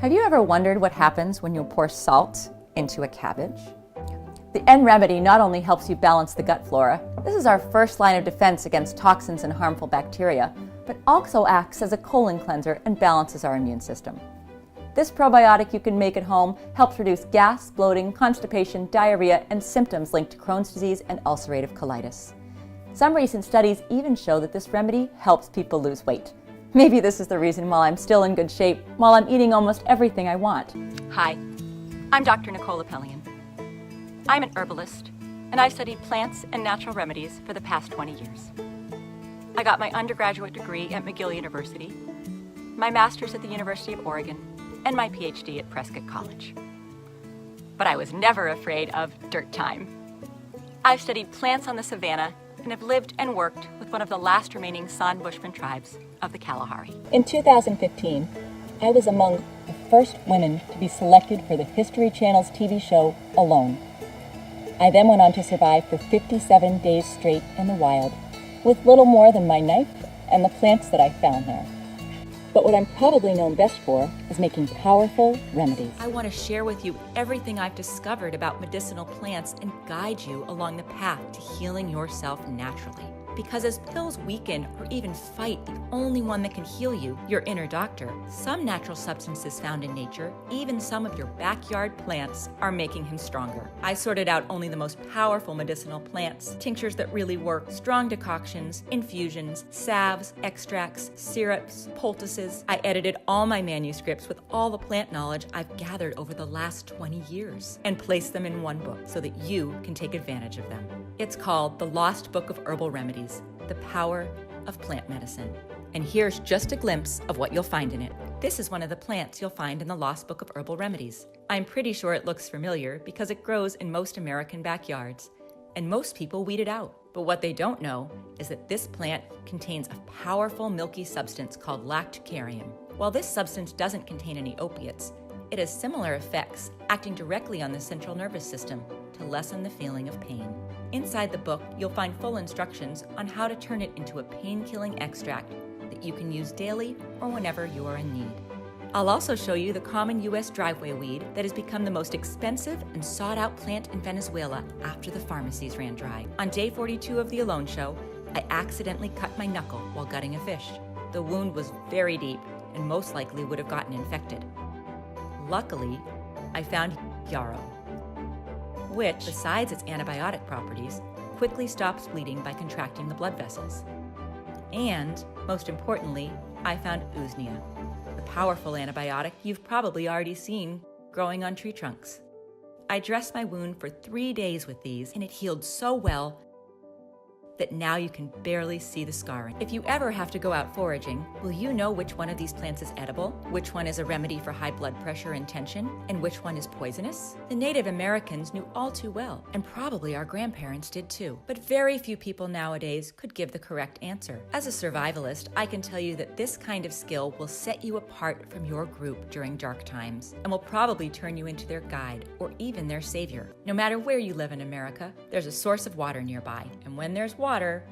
Have you ever wondered what happens when you pour salt into a cabbage? The N remedy not only helps you balance the gut flora, this is our first line of defense against toxins and harmful bacteria, but also acts as a colon cleanser and balances our immune system. This probiotic you can make at home helps reduce gas, bloating, constipation, diarrhea, and symptoms linked to Crohn's disease and ulcerative colitis. Some recent studies even show that this remedy helps people lose weight. Maybe this is the reason why I'm still in good shape, while I'm eating almost everything I want. Hi, I'm Dr. Nicole Appelian. I'm an herbalist, and I've studied plants and natural remedies for the past 20 years. I got my undergraduate degree at McGill University, my master's at the University of Oregon, and my PhD at Prescott College. But I was never afraid of dirt time. I've studied plants on the savanna and have lived and worked with one of the last remaining San Bushman tribes of the Kalahari. In 2015, I was among the first women to be selected for the History Channel's TV show, Alone. I then went on to survive for 57 days straight in the wild, with little more than my knife and the plants that I found there. But what I'm probably known best for is making powerful remedies. I want to share with you everything I've discovered about medicinal plants and guide you along the path to healing yourself naturally. Because as pills weaken or even fight the only one that can heal you, your inner doctor, some natural substances found in nature, even some of your backyard plants, are making him stronger. I sorted out only the most powerful medicinal plants, tinctures that really work, strong decoctions, infusions, salves, extracts, syrups, poultices. I edited all my manuscripts with all the plant knowledge I've gathered over the last 20 years and placed them in one book so that you can take advantage of them. It's called The Lost Book of Herbal Remedies, The Power of Plant Medicine. And here's just a glimpse of what you'll find in it. This is one of the plants you'll find in the Lost Book of Herbal Remedies. I'm pretty sure it looks familiar because it grows in most American backyards, and most people weed it out. But what they don't know is that this plant contains a powerful milky substance called lactucarium. While this substance doesn't contain any opiates, it has similar effects, acting directly on the central nervous system to lessen the feeling of pain. Inside the book, you'll find full instructions on how to turn it into a pain-killing extract that you can use daily or whenever you are in need. I'll also show you the common U.S. driveway weed that has become the most expensive and sought-out plant in Venezuela after the pharmacies ran dry. On day 42 of the Alone Show, I accidentally cut my knuckle while gutting a fish. The wound was very deep and most likely would have gotten infected. Luckily, I found yarrow, which, besides its antibiotic properties, quickly stops bleeding by contracting the blood vessels. And, most importantly, I found usnea, the powerful antibiotic you've probably already seen growing on tree trunks. I dressed my wound for 3 days with these, and it healed so well that now you can barely see the scarring. If you ever have to go out foraging, will you know which one of these plants is edible, which one is a remedy for high blood pressure and tension, and which one is poisonous? The Native Americans knew all too well, and probably our grandparents did too. But very few people nowadays could give the correct answer. As a survivalist, I can tell you that this kind of skill will set you apart from your group during dark times, and will probably turn you into their guide, or even their savior. No matter where you live in America, there's a source of water nearby, and when there's water,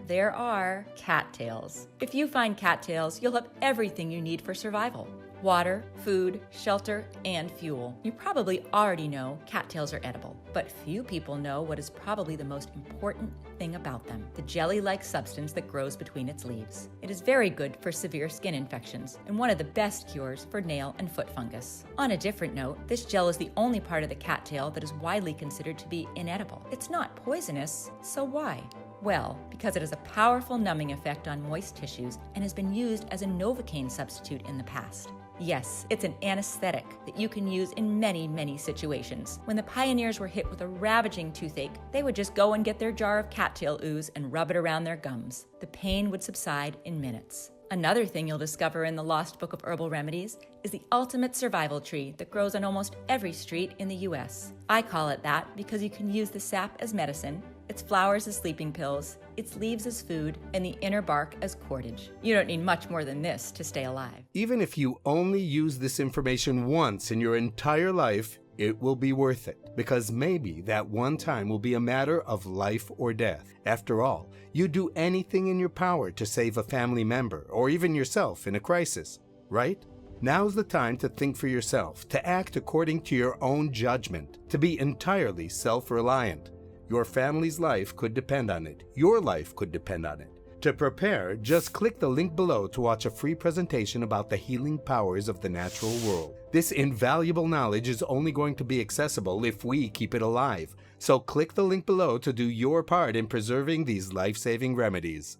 there are cattails. If you find cattails, you'll have everything you need for survival: water, food, shelter, and fuel. You probably already know cattails are edible, but few people know what is probably the most important thing about them: the jelly-like substance that grows between its leaves. It is very good for severe skin infections and one of the best cures for nail and foot fungus. On a different note, this gel is the only part of the cattail that is widely considered to be inedible. It's not poisonous, so why? Well, because it has a powerful numbing effect on moist tissues and has been used as a Novocaine substitute in the past. Yes, it's an anesthetic that you can use in many, many situations. When the pioneers were hit with a ravaging toothache, they would just go and get their jar of cattail ooze and rub it around their gums. The pain would subside in minutes. Another thing you'll discover in the Lost Book of Herbal Remedies is the ultimate survival tree that grows on almost every street in the U.S. I call it that because you can use the sap as medicine, its flowers as sleeping pills, its leaves as food, and the inner bark as cordage. You don't need much more than this to stay alive. Even if you only use this information once in your entire life, it will be worth it, because maybe that one time will be a matter of life or death. After all, you'd do anything in your power to save a family member or even yourself in a crisis, right? Now's the time to think for yourself, to act according to your own judgment, to be entirely self-reliant. Your family's life could depend on it. Your life could depend on it. To prepare, just click the link below to watch a free presentation about the healing powers of the natural world. This invaluable knowledge is only going to be accessible if we keep it alive. So click the link below to do your part in preserving these life-saving remedies.